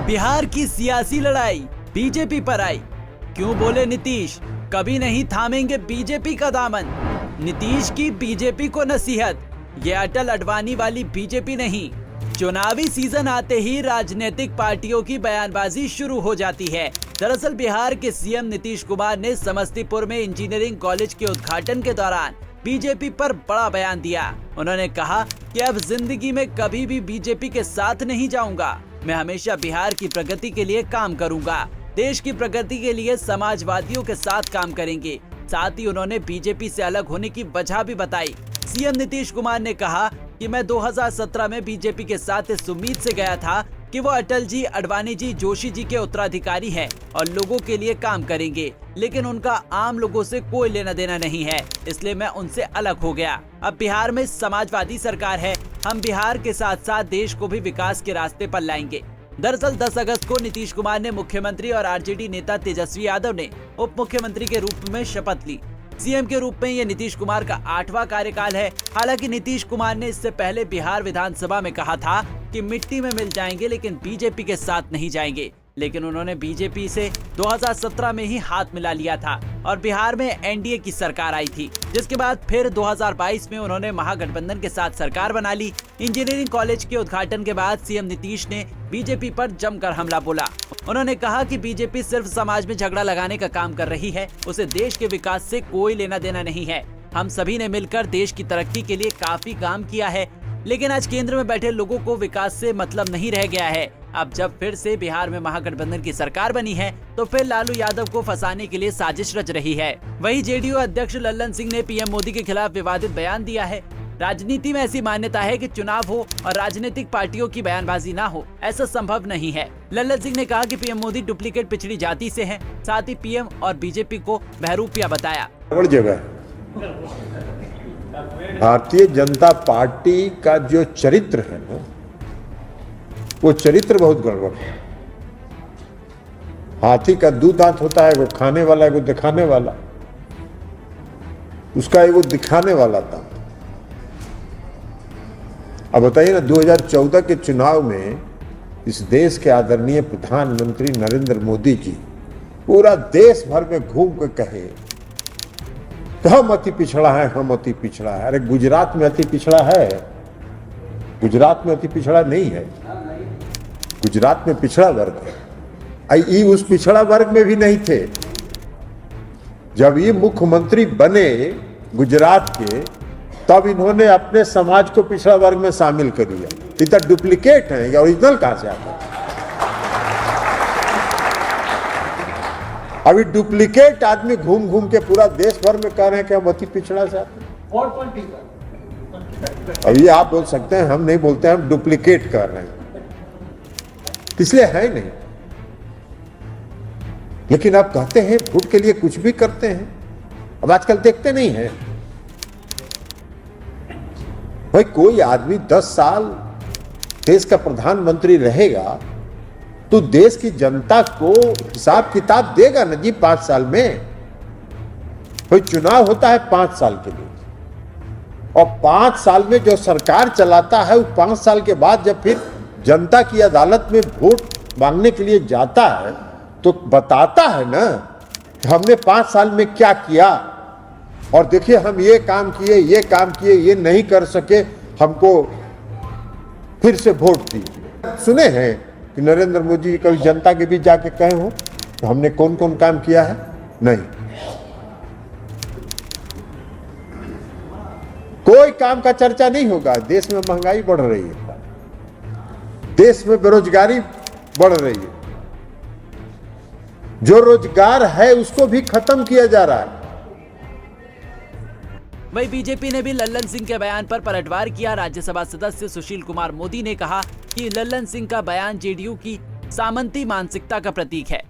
बिहार की सियासी लड़ाई बीजेपी पर आई। क्यों बोले नीतीश, कभी नहीं थामेंगे बीजेपी का दामन। नीतीश की बीजेपी को नसीहत, ये अटल अडवाणी वाली बीजेपी नहीं। चुनावी सीजन आते ही राजनीतिक पार्टियों की बयानबाजी शुरू हो जाती है। दरअसल बिहार के सीएम नीतीश कुमार ने समस्तीपुर में इंजीनियरिंग कॉलेज के उद्घाटन के दौरान बीजेपी पर बड़ा बयान दिया। उन्होंने कहा कि अब जिंदगी में कभी भी बीजेपी के साथ नहीं जाऊंगा। मैं हमेशा बिहार की प्रगति के लिए काम करूंगा। देश की प्रगति के लिए समाजवादियों के साथ काम करेंगे। साथ ही उन्होंने बीजेपी से अलग होने की वजह भी बताई। सीएम नीतीश कुमार ने कहा कि मैं 2017 में बीजेपी के साथ इस उम्मीद से गया था कि वो अटल जी, अडवाणी जी, जोशी जी के उत्तराधिकारी हैं और लोगों के लिए काम करेंगे, लेकिन उनका आम लोगों से कोई लेना देना नहीं है, इसलिए मैं उनसे अलग हो गया। अब बिहार में समाजवादी सरकार है, हम बिहार के साथ साथ देश को भी विकास के रास्ते पर लाएंगे। दरअसल 10 अगस्त को नीतीश कुमार ने मुख्यमंत्री और आरजेडी नेता तेजस्वी यादव ने उप मुख्यमंत्री के रूप में शपथ ली। सीएम के रूप में ये नीतीश कुमार का 8वां कार्यकाल है। हालांकि नीतीश कुमार ने इससे पहले बिहार विधानसभा में कहा था कि मिट्टी में मिल जाएंगे लेकिन बीजेपी के साथ नहीं जाएंगे, लेकिन उन्होंने बीजेपी से 2017 में ही हाथ मिला लिया था और बिहार में एनडीए की सरकार आई थी, जिसके बाद फिर 2022 में उन्होंने महागठबंधन के साथ सरकार बना ली। इंजीनियरिंग कॉलेज के उद्घाटन के बाद सीएम नीतीश ने बीजेपी पर जमकर हमला बोला। उन्होंने कहा कि बीजेपी सिर्फ समाज में झगड़ा लगाने का काम कर रही है, उसे देश के विकास से कोई लेना देना नहीं है। हम सभी ने मिलकर देश की तरक्की के लिए काफी काम किया है, लेकिन आज केंद्र में बैठे लोगों को विकास से मतलब नहीं रह गया है। अब जब फिर से बिहार में महागठबंधन की सरकार बनी है तो फिर लालू यादव को फंसाने के लिए साजिश रच रही है। वहीं जेडीयू अध्यक्ष लल्लन सिंह ने पीएम मोदी के खिलाफ विवादित बयान दिया है। राजनीति में ऐसी मान्यता है कि चुनाव हो और राजनीतिक पार्टियों की बयानबाजी ना हो, ऐसा संभव नहीं है। लल्लन सिंह ने कहा कि पीएम मोदी डुप्लीकेट पिछड़ी जाति से हैं। साथ ही पीएम और बीजेपी को बहरूपिया बताया। भारतीय जनता पार्टी का जो चरित्र है ना, वो चरित्र बहुत गड़बड़ है। हाथी का 2 दांत होता है, वो खाने वाला, वो दिखाने वाला। उसका वो दिखाने वाला था। अब बताइए ना, 2014 के चुनाव में इस देश के आदरणीय प्रधानमंत्री नरेंद्र मोदी जी पूरा देश भर में घूम के कहे हम अति पिछड़ा है, हम अति पिछड़ा है। अरे गुजरात में अति पिछड़ा है? गुजरात में अति पिछड़ा नहीं है, गुजरात में पिछड़ा वर्ग है। ये उस पिछड़ा वर्ग में भी नहीं थे। जब ये मुख्यमंत्री बने गुजरात के, तब इन्होंने अपने समाज को पिछड़ा वर्ग में शामिल कर लिया। इतना डुप्लीकेट है, या ओरिजिनल कहां से आता है? अभी डुप्लीकेट आदमी घूम घूम के पूरा देश भर में कह रहे हैं कि हम अति पिछड़ा से आते हैं। अभी आप बोल सकते हैं, हम नहीं बोलते हैं, हम डुप्लीकेट कर रहे हैं, इसलिए है नहीं। लेकिन आप कहते हैं वोट के लिए कुछ भी करते हैं। अब आजकल देखते नहीं है भाई, कोई आदमी 10 साल देश का प्रधानमंत्री रहेगा तो देश की जनता को हिसाब किताब देगा ना जी। 5 साल में कोई चुनाव होता है 5 साल के लिए, और 5 साल में जो सरकार चलाता है, 5 साल के बाद जब फिर जनता की अदालत में वोट मांगने के लिए जाता है तो बताता है ना कि हमने 5 साल में क्या किया, और देखिए हम ये काम किए, ये काम किए, ये नहीं कर सके, हमको फिर से वोट दी। सुने हैं कि नरेंद्र मोदी जी कभी जनता के बीच जाके कहे हो तो हमने कौन कौन काम किया है? नहीं, कोई काम का चर्चा नहीं होगा। देश में महंगाई बढ़ रही है, देश में बेरोजगारी बढ़ रही है, जो रोजगार है उसको भी खत्म किया जा रहा है। वहीं बीजेपी ने भी लल्लन सिंह के बयान पर पलटवार किया। राज्यसभा सदस्य सुशील कुमार मोदी ने कहा कि लल्लन सिंह का बयान जेडीयू की सामंती मानसिकता का प्रतीक है।